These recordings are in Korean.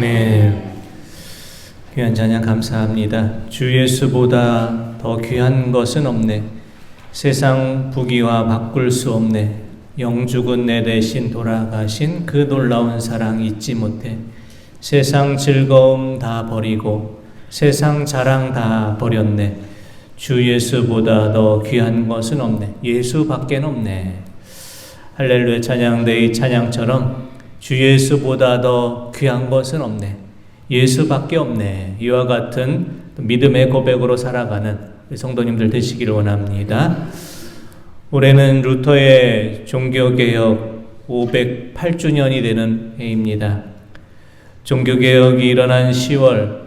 아멘. 귀한 찬양 감사합니다. 주 예수보다 더 귀한 것은 없네. 세상 부귀와 바꿀 수 없네. 영죽은 내 대신 돌아가신 그 놀라운 사랑 잊지 못해. 세상 즐거움 다 버리고 세상 자랑 다 버렸네. 주 예수보다 더 귀한 것은 없네. 예수밖엔 없네. 할렐루야 찬양, 이 찬양처럼 주 예수보다 더 귀한 것은 없네. 예수밖에 없네. 이와 같은 믿음의 고백으로 살아가는 성도님들 되시기를 원합니다. 올해는 루터의 종교개혁 508주년이 되는 해입니다. 종교개혁이 일어난 10월,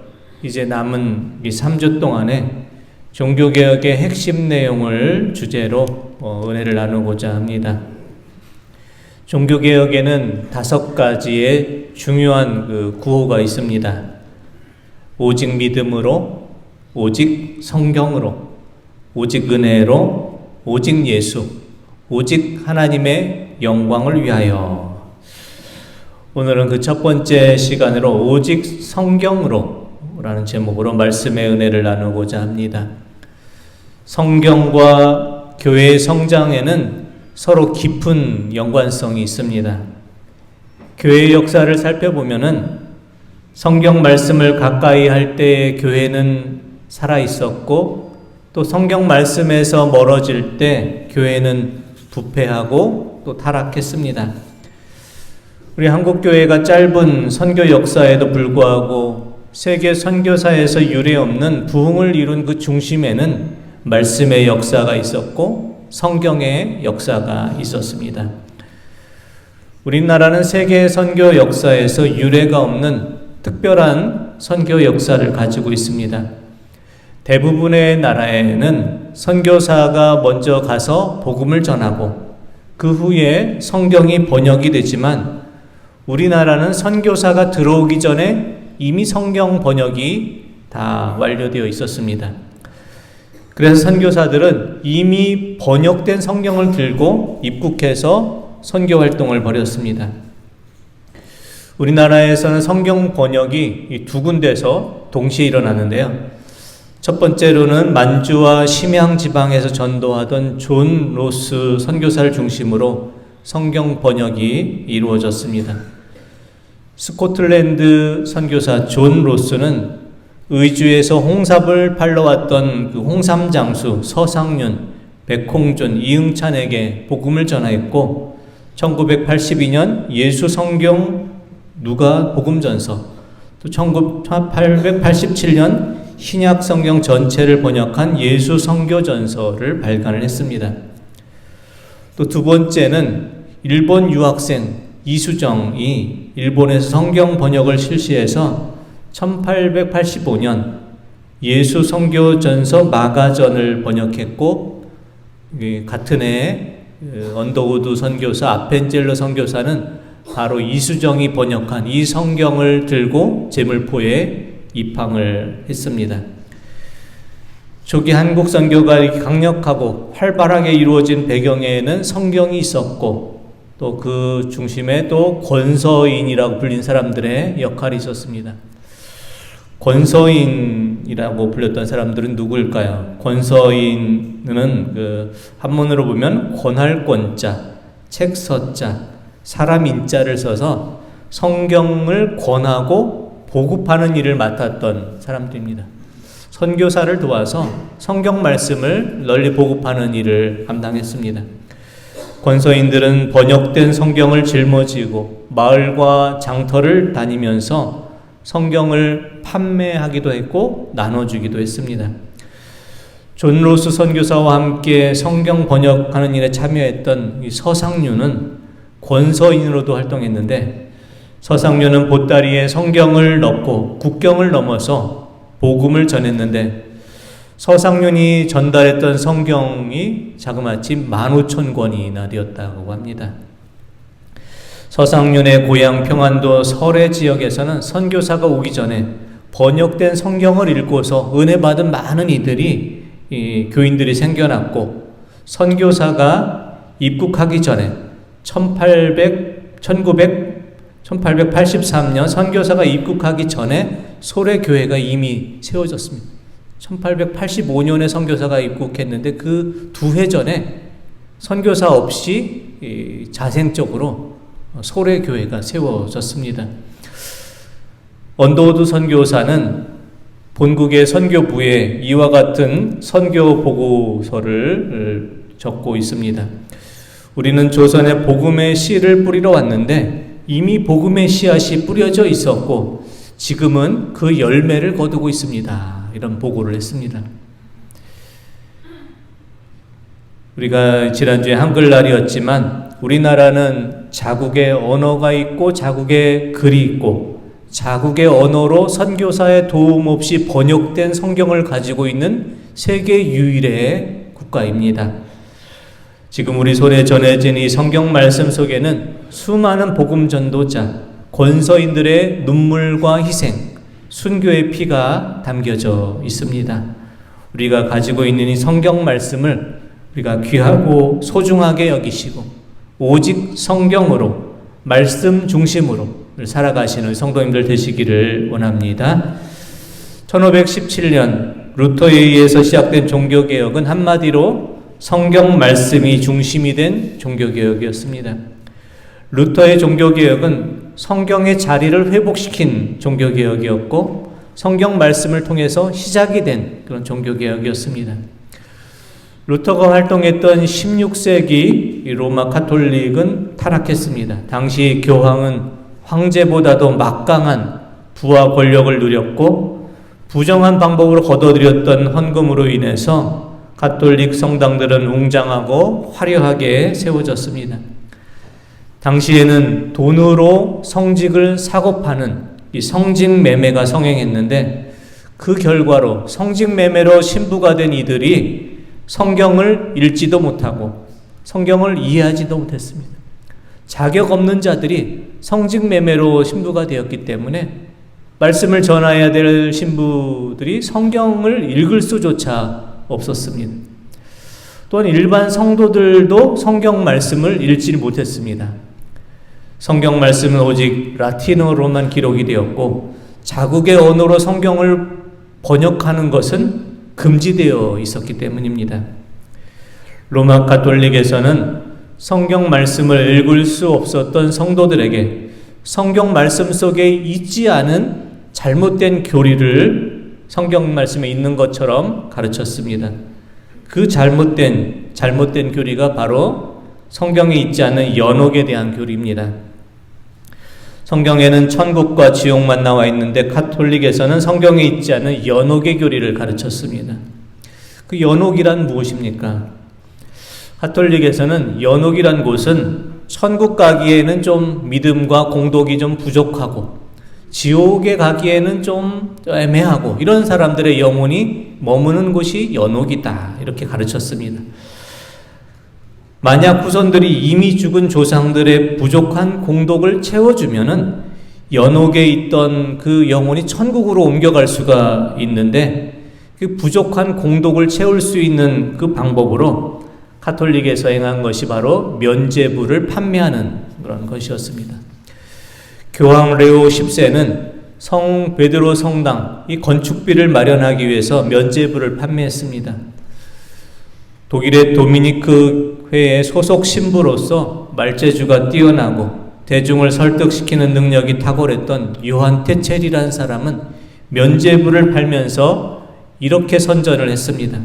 이제 남은 이 3주 동안에 종교개혁의 핵심 내용을 주제로 은혜를 나누고자 합니다. 종교개혁에는 5가지의 중요한 구호가 있습니다. 오직 믿음으로, 오직 성경으로, 오직 은혜로, 오직 예수, 오직 하나님의 영광을 위하여. 오늘은 그 첫 번째 시간으로 오직 성경으로 라는 제목으로 말씀의 은혜를 나누고자 합니다. 성경과 교회의 성장에는 서로 깊은 연관성이 있습니다. 교회의 역사를 살펴보면은 성경 말씀을 가까이 할 때 교회는 살아 있었고, 또 성경 말씀에서 멀어질 때 교회는 부패하고 또 타락했습니다. 우리 한국 교회가 짧은 선교 역사에도 불구하고 세계 선교사에서 유례없는 부흥을 이룬 그 중심에는 말씀의 역사가 있었고 성경의 역사가 있었습니다. 우리나라는 세계 선교 역사에서 유례가 없는 특별한 선교 역사를 가지고 있습니다. 대부분의 나라에는 선교사가 먼저 가서 복음을 전하고 그 후에 성경이 번역이 되지만, 우리나라는 선교사가 들어오기 전에 이미 성경 번역이 다 완료되어 있었습니다. 그래서 선교사들은 이미 번역된 성경을 들고 입국해서 선교 활동을 벌였습니다. 우리나라에서는 성경 번역이 2군데서 동시에 일어나는데요. 첫 번째로는 만주와 심양 지방에서 전도하던 존 로스 선교사를 중심으로 성경 번역이 이루어졌습니다. 스코틀랜드 선교사 존 로스는 의주에서 홍삽을 팔러왔던 그 홍삼장수 서상륜, 백홍준, 이응찬에게 복음을 전하였고, 1982년 예수 성경 누가 복음전서, 또 1887년 신약 성경 전체를 번역한 예수 성교전서를 발간을 했습니다. 또 두 번째는 일본 유학생 이수정이 일본에서 성경 번역을 실시해서 1885년 예수 성교전서 마가전을 번역했고, 같은 해에 언더우드 선교사 아펜젤러 선교사는 바로 이수정이 번역한 이 성경을 들고 제물포에 입항을 했습니다. 초기 한국 선교가 이렇게 강력하고 활발하게 이루어진 배경에는 성경이 있었고, 또 그 중심에 또 권서인이라고 불린 사람들의 역할이 있었습니다. 권서인이라고 불렸던 사람들은 누구일까요? 권서인은 한문으로 보면 권할 권자, 책 서자, 사람 인자를 써서 성경을 권하고 보급하는 일을 맡았던 사람들입니다. 선교사를 도와서 성경 말씀을 널리 보급하는 일을 감당했습니다. 권서인들은 번역된 성경을 짊어지고 마을과 장터를 다니면서 성경을 판매하기도 했고 나눠주기도 했습니다. 존 로스 선교사와 함께 성경 번역하는 일에 참여했던 이 서상륜은 권서인으로도 활동했는데, 서상륜은 보따리에 성경을 넣고 국경을 넘어서 복음을 전했는데, 서상륜이 전달했던 성경이 자그마치 15,000권이나 되었다고 합니다. 서상륜의 고향 평안도 설해 지역에서는 선교사가 오기 전에 번역된 성경을 읽고서 은혜 받은 많은 교인들이 생겨났고, 선교사가 입국하기 전에 1900 1883년 선교사가 입국하기 전에 소래교회가 이미 세워졌습니다. 1885년에 선교사가 입국했는데 그 2해 전에 선교사 없이 자생적으로 소래교회가 세워졌습니다. 언더우드 선교사는 본국의 선교부에 이와 같은 선교 보고서를 적고 있습니다. 우리는 조선에 복음의 씨를 뿌리러 왔는데 이미 복음의 씨앗이 뿌려져 있었고 지금은 그 열매를 거두고 있습니다. 이런 보고를 했습니다. 우리가 지난주에 한글날이었지만 우리나라는 자국의 언어가 있고 자국의 글이 있고 자국의 언어로 선교사의 도움 없이 번역된 성경을 가지고 있는 세계 유일의 국가입니다. 지금 우리 손에 전해진 이 성경 말씀 속에는 수많은 복음 전도자, 권서인들의 눈물과 희생, 순교의 피가 담겨져 있습니다. 우리가 가지고 있는 이 성경 말씀을 우리가 귀하고 소중하게 여기시고 오직 성경으로 말씀 중심으로 살아가시는 성도님들 되시기를 원합니다. 1517년 루터에 의해서 시작된 종교개혁은 한마디로 성경 말씀이 중심이 된 종교개혁이었습니다. 루터의 종교개혁은 성경의 자리를 회복시킨 종교개혁이었고 성경 말씀을 통해서 시작이 된 그런 종교개혁이었습니다. 루터가 활동했던 16세기 로마 가톨릭은 타락했습니다. 당시 교황은 황제보다도 막강한 부와 권력을 누렸고 부정한 방법으로 거둬들였던 헌금으로 인해서 가톨릭 성당들은 웅장하고 화려하게 세워졌습니다. 당시에는 돈으로 성직을 사고 파는 이 성직 매매가 성행했는데 그 결과로 성직 매매로 신부가 된 이들이 성경을 읽지도 못하고 성경을 이해하지도 못했습니다. 자격 없는 자들이 성직 매매로 신부가 되었기 때문에 말씀을 전해야 될 신부들이 성경을 읽을 수조차 없었습니다. 또한 일반 성도들도 성경 말씀을 읽지 못했습니다. 성경 말씀은 오직 라틴어로만 기록이 되었고 자국의 언어로 성경을 번역하는 것은 금지되어 있었기 때문입니다. 로마 가톨릭에서는 성경 말씀을 읽을 수 없었던 성도들에게 성경 말씀 속에 있지 않은 잘못된 교리를 성경 말씀에 있는 것처럼 가르쳤습니다. 그 잘못된 교리가 바로 성경에 있지 않은 연옥에 대한 교리입니다. 성경에는 천국과 지옥만 나와 있는데 가톨릭에서는 성경에 있지 않은 연옥의 교리를 가르쳤습니다. 그 연옥이란 무엇입니까? 가톨릭에서는 연옥이란 곳은 천국 가기에는 좀 믿음과 공덕이 좀 부족하고 지옥에 가기에는 좀 애매하고 이런 사람들의 영혼이 머무는 곳이 연옥이다 이렇게 가르쳤습니다. 만약 후손들이 이미 죽은 조상들의 부족한 공덕을 채워주면은 연옥에 있던 그 영혼이 천국으로 옮겨갈 수가 있는데 그 부족한 공덕을 채울 수 있는 그 방법으로 가톨릭에서 행한 것이 바로 면죄부를 판매하는 그런 것이었습니다. 교황 레오 10세는 성 베드로 성당 이 건축비를 마련하기 위해서 면죄부를 판매했습니다. 독일의 도미니크 회의 소속 신부로서 말재주가 뛰어나고 대중을 설득시키는 능력이 탁월했던 요한 테첼이라는 사람은 면죄부를 팔면서 이렇게 선전을 했습니다.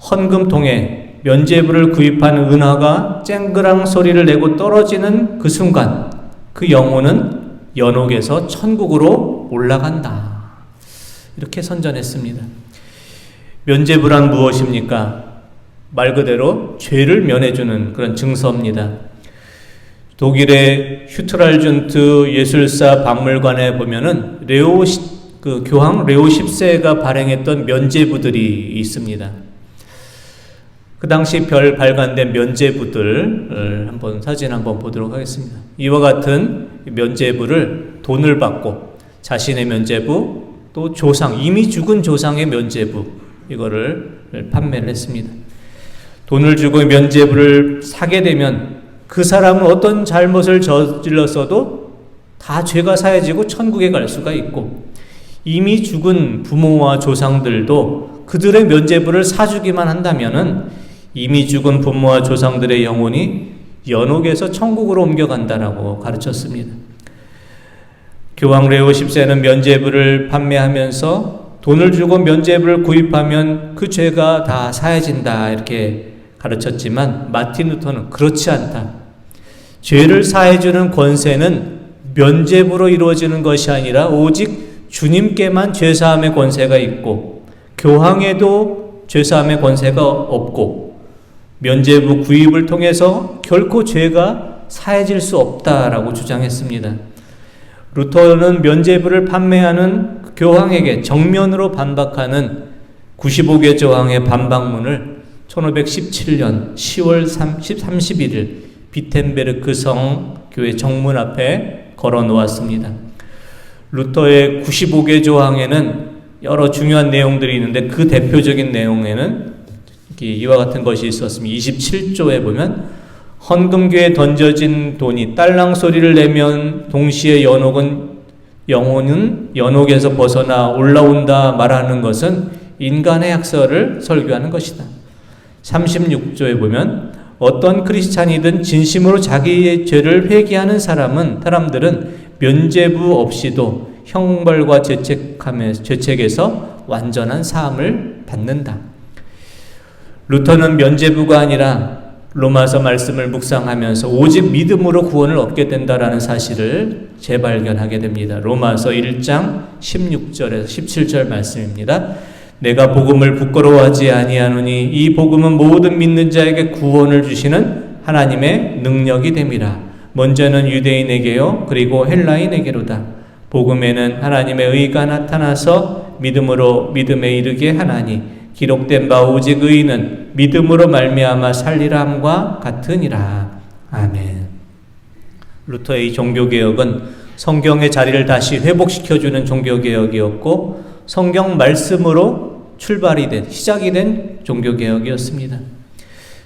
헌금통에 면죄부를 구입한 은화가 쨍그랑 소리를 내고 떨어지는 그 순간 그 영혼은 연옥에서 천국으로 올라간다. 이렇게 선전했습니다. 면죄부란 무엇입니까? 말 그대로 죄를 면해주는 그런 증서입니다. 독일의 슈트랄준트 예술사 박물관에 보면은 교황 레오 10세가 발행했던 면죄부들이 있습니다. 그 당시 별 발간된 면죄부들 사진 한번 보도록 하겠습니다. 이와 같은 면죄부를 돈을 받고 자신의 면죄부 또 이미 죽은 조상의 면죄부 이거를 판매를 했습니다. 돈을 주고 면죄부를 사게 되면 그 사람은 어떤 잘못을 저질렀어도 다 죄가 사해지고 천국에 갈 수가 있고, 이미 죽은 부모와 조상들도 그들의 면죄부를 사주기만 한다면은 이미 죽은 부모와 조상들의 영혼이 연옥에서 천국으로 옮겨간다라고 가르쳤습니다. 교황 레오 10세는 면죄부를 판매하면서 돈을 주고 면죄부를 구입하면 그 죄가 다 사해진다 이렇게 가르쳤지만, 마틴 루터는 그렇지 않다. 죄를 사해주는 권세는 면죄부로 이루어지는 것이 아니라 오직 주님께만 죄사함의 권세가 있고, 교황에도 죄사함의 권세가 없고, 면죄부 구입을 통해서 결코 죄가 사해질 수 없다라고 주장했습니다. 루터는 면죄부를 판매하는 교황에게 정면으로 반박하는 95개 조항의 반박문을 1517년 10월 31일 비텐베르크 성 교회 정문 앞에 걸어 놓았습니다. 루터의 95개 조항에는 여러 중요한 내용들이 있는데, 그 대표적인 내용에는 이와 같은 것이 있었습니다. 27조에 보면 헌금교에 던져진 돈이 딸랑 소리를 내면 동시에 영혼은 연옥에서 벗어나 올라온다 말하는 것은 인간의 약설을 설교하는 것이다. 36조에 보면 어떤 크리스찬이든 진심으로 자기의 죄를 회개하는 사람들은 면죄부 없이도 형벌과 죄책에서 완전한 사함을 받는다. 루터는 면죄부가 아니라 로마서 말씀을 묵상하면서 오직 믿음으로 구원을 얻게 된다라는 사실을 재발견하게 됩니다. 로마서 1장 16절에서 17절 말씀입니다. 내가 복음을 부끄러워하지 아니하노니 이 복음은 모든 믿는 자에게 구원을 주시는 하나님의 능력이 됨이라. 먼저는 유대인에게요 그리고 헬라인에게로다. 복음에는 하나님의 의가 나타나서 믿음으로 믿음에 이르게 하나니 기록된 바 오직 의인은 믿음으로 말미암아 살리라 함과 같으니라. 아멘. 루터의 이 종교개혁은 성경의 자리를 다시 회복시켜주는 종교개혁이었고, 성경 말씀으로 시작이 된 종교개혁이었습니다.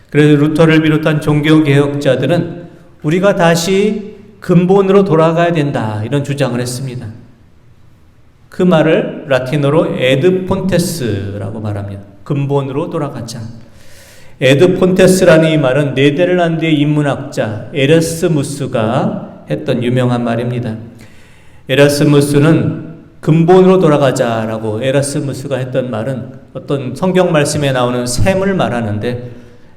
그래서 루터를 비롯한 종교개혁자들은 우리가 다시 근본으로 돌아가야 된다 이런 주장을 했습니다. 그 말을 라틴어로 에드 폰테스라고 말합니다. 근본으로 돌아가자. 에드 폰테스라는 이 말은 네덜란드의 인문학자 에라스무스가 했던 유명한 말입니다. 에라스무스는 근본으로 돌아가자라고 에라스무스가 했던 말은 어떤 성경 말씀에 나오는 샘을 말하는데,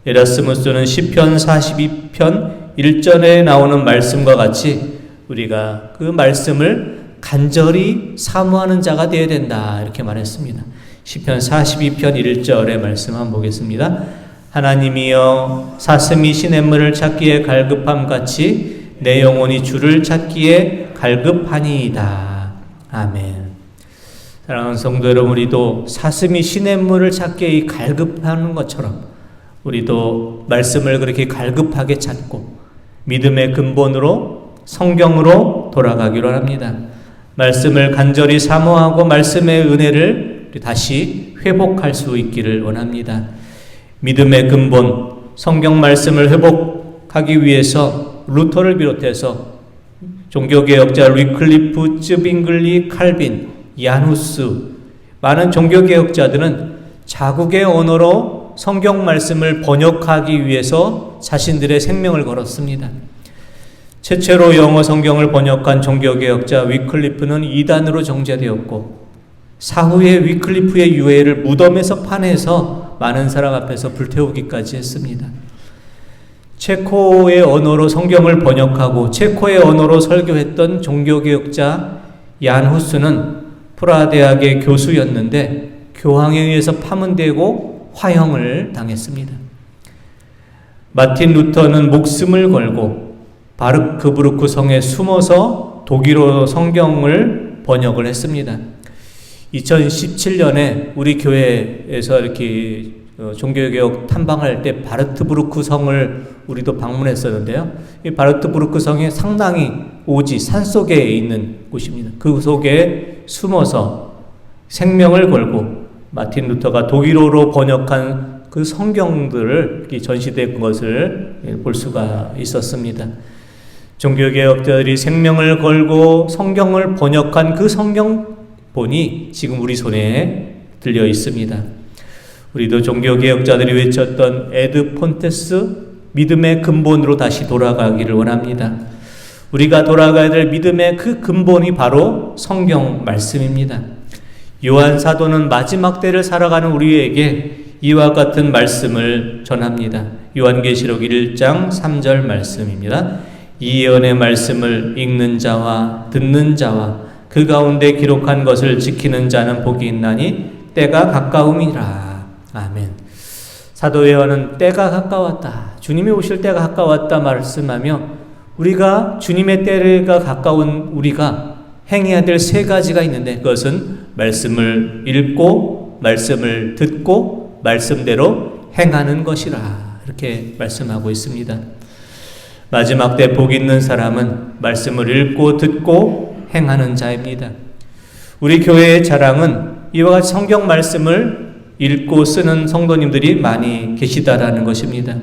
에라스무스는 시편 42편 1절에 나오는 말씀과 같이 우리가 그 말씀을 간절히 사모하는 자가 되어야 된다 이렇게 말했습니다. 시편 42편 1절의 말씀 한번 보겠습니다. 하나님이여 사슴이 시냇물을 찾기에 갈급함 같이 내 영혼이 주를 찾기에 갈급하니이다. 아멘. 사랑하는 성도 여러분, 우리도 사슴이 시냇물을 찾기에 갈급하는 것처럼 우리도 말씀을 그렇게 갈급하게 찾고 믿음의 근본으로 성경으로 돌아가기로 합니다. 말씀을 간절히 사모하고 말씀의 은혜를 다시 회복할 수 있기를 원합니다. 믿음의 근본, 성경 말씀을 회복하기 위해서 루터를 비롯해서 종교개혁자 위클리프, 쯔빙글리, 칼빈, 야누스, 많은 종교개혁자들은 자국의 언어로 성경 말씀을 번역하기 위해서 자신들의 생명을 걸었습니다. 최초로 영어 성경을 번역한 종교개혁자 위클리프는 이단으로 정죄되었고, 사후에 위클리프의 유해를 무덤에서 파내서 많은 사람 앞에서 불태우기까지 했습니다. 체코의 언어로 성경을 번역하고 체코의 언어로 설교했던 종교개혁자 얀 후스는 프라하 대학의 교수였는데 교황에 의해서 파문되고 화형을 당했습니다. 마틴 루터는 목숨을 걸고 바르크부르크 성에 숨어서 독일어 성경을 번역을 했습니다. 2017년에 우리 교회에서 이렇게 종교개혁 탐방할 때 바르트부르크 성을 우리도 방문했었는데요. 이 바르트부르크 성이 상당히 오지 산속에 있는 곳입니다. 그 속에 숨어서 생명을 걸고 마틴 루터가 독일어로 번역한 그 성경들을 전시된 것을 볼 수가 있었습니다. 종교개혁자들이 생명을 걸고 성경을 번역한 그 성경본이 지금 우리 손에 들려 있습니다. 우리도 종교개혁자들이 외쳤던 에드 폰테스 믿음의 근본으로 다시 돌아가기를 원합니다. 우리가 돌아가야 될 믿음의 그 근본이 바로 성경 말씀입니다. 요한 사도는 마지막 때를 살아가는 우리에게 이와 같은 말씀을 전합니다. 요한계시록 1장 3절 말씀입니다. 이 예언의 말씀을 읽는 자와 듣는 자와 그 가운데 기록한 것을 지키는 자는 복이 있나니 때가 가까움이라. 아멘. 사도 요한은 때가 가까웠다, 주님이 오실 때가 가까웠다 말씀하며 우리가 주님의 때가 가까운 우리가 행해야 될 세 가지가 있는데 그것은 말씀을 읽고 말씀을 듣고 말씀대로 행하는 것이라 이렇게 말씀하고 있습니다. 마지막 때 복 있는 사람은 말씀을 읽고 듣고 행하는 자입니다. 우리 교회의 자랑은 이와 같이 성경 말씀을 읽고 쓰는 성도님들이 많이 계시다라는 것입니다.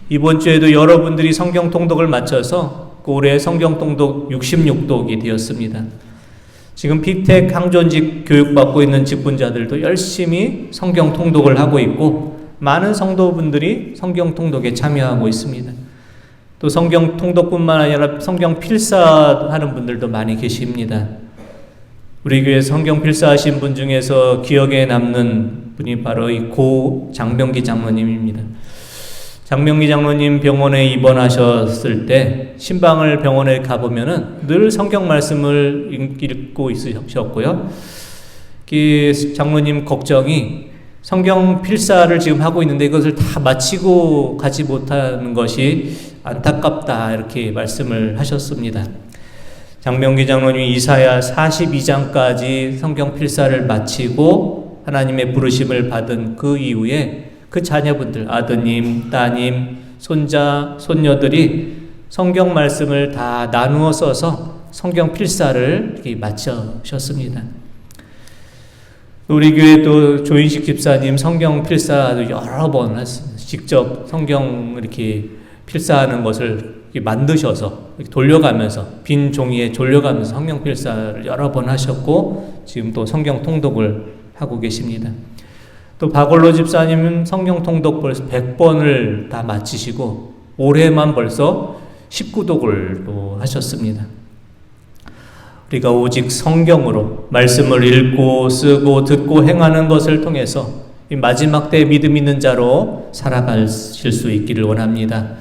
이번 주에도 여러분들이 성경 통독을 마쳐서 올해 성경 통독 66독이 되었습니다. 지금 피택 항존직 교육받고 있는 직분자들도 열심히 성경 통독을 하고 있고 많은 성도분들이 성경 통독에 참여하고 있습니다. 또 성경 통독뿐만 아니라 성경 필사하는 분들도 많이 계십니다. 우리 교회 성경 필사하신 분 중에서 기억에 남는 분이 바로 이 고 장명기 장로님입니다. 장명기 장로님 병원에 입원하셨을 때 신방을 병원에 가보면은 늘 성경 말씀을 읽고 있으셨고요. 장로님 걱정이 성경 필사를 지금 하고 있는데 이것을 다 마치고 가지 못하는 것이 안타깝다 이렇게 말씀을 하셨습니다. 장명기 장로님이 이사야 42장까지 성경 필사를 마치고 하나님의 부르심을 받은 그 이후에 그 자녀분들, 아드님, 따님, 손자, 손녀들이 성경 말씀을 다 나누어 써서 성경 필사를 이렇게 마치셨습니다. 우리 교회도 조인식 집사님 성경 필사도 여러 번 했습니다. 직접 성경 이렇게 필사하는 것을 만드셔서 돌려가면서 빈 종이에 돌려가면서 성경 필사를 여러 번 하셨고 지금 또 성경 통독을 하고 계십니다. 또 박올로 집사님은 성경 통독 벌써 100번을 다 마치시고 올해만 벌써 19독을 또 하셨습니다. 우리가 오직 성경으로 말씀을 읽고 쓰고 듣고 행하는 것을 통해서 이 마지막 때 믿음 있는 자로 살아가실 수 있기를 원합니다.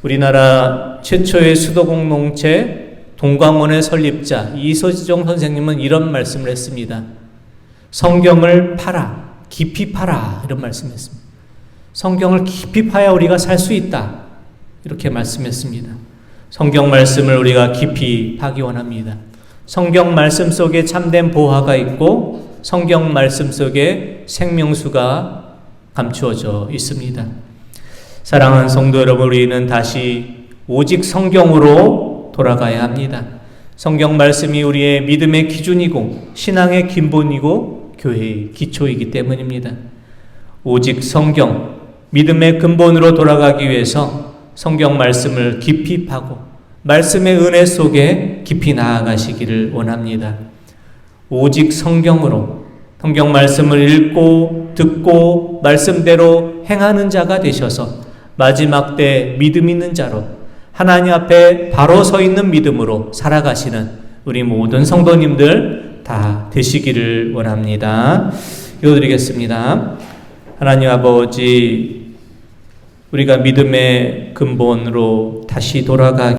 우리나라 최초의 수도공동체 동광원의 설립자 이서지종 선생님은 이런 말씀을 했습니다. 성경을 팔아, 깊이 팔아 이런 말씀했습니다. 성경을 깊이 파야 우리가 살 수 있다 이렇게 말씀했습니다. 성경 말씀을 우리가 깊이 파기 원합니다. 성경 말씀 속에 참된 보화가 있고 성경 말씀 속에 생명수가 감추어져 있습니다. 사랑하는 성도 여러분, 우리는 다시 오직 성경으로 돌아가야 합니다. 성경 말씀이 우리의 믿음의 기준이고 신앙의 근본이고 교회의 기초이기 때문입니다. 오직 성경, 믿음의 근본으로 돌아가기 위해서 성경 말씀을 깊이 파고 말씀의 은혜 속에 깊이 나아가시기를 원합니다. 오직 성경으로 성경 말씀을 읽고 듣고 말씀대로 행하는 자가 되셔서 마지막 때 믿음 있는 자로 하나님 앞에 바로 서 있는 믿음으로 살아가시는 우리 모든 성도님들 다 되시기를 원합니다. 기도드리겠습니다. 하나님 아버지, 우리가 믿음의 근본으로 다시 돌아가기